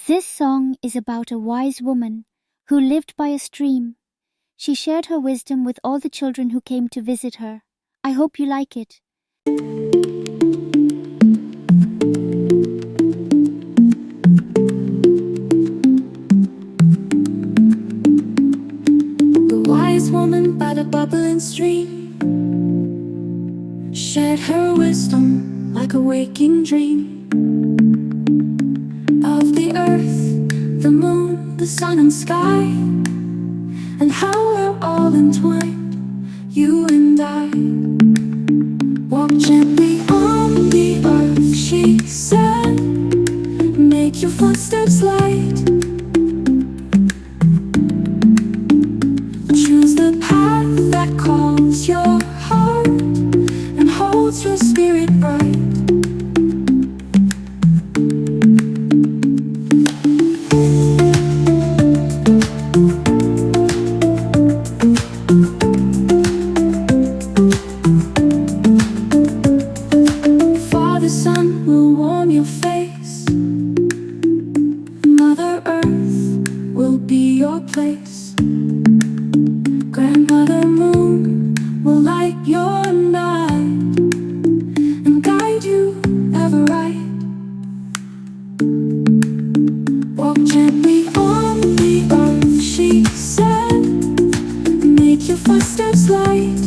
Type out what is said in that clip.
This song is about a wise woman who lived by a stream. She shared her wisdom with all the children who came to visit her. I hope you like it. The wise woman by the bubbling stream shared her wisdom like a waking dream of the earth, the moon, the sun and sky, and how we're all entwined, you and I. Walk gently on the earth, she said, make your footsteps light. Choose the path that calls your heart and holds your spirit bright. Father Sun will warm your face, Mother Earth will be your place, Grandmother Moon will light your night and guide you ever right. Walk gently on the earth, she said, make your footsteps light.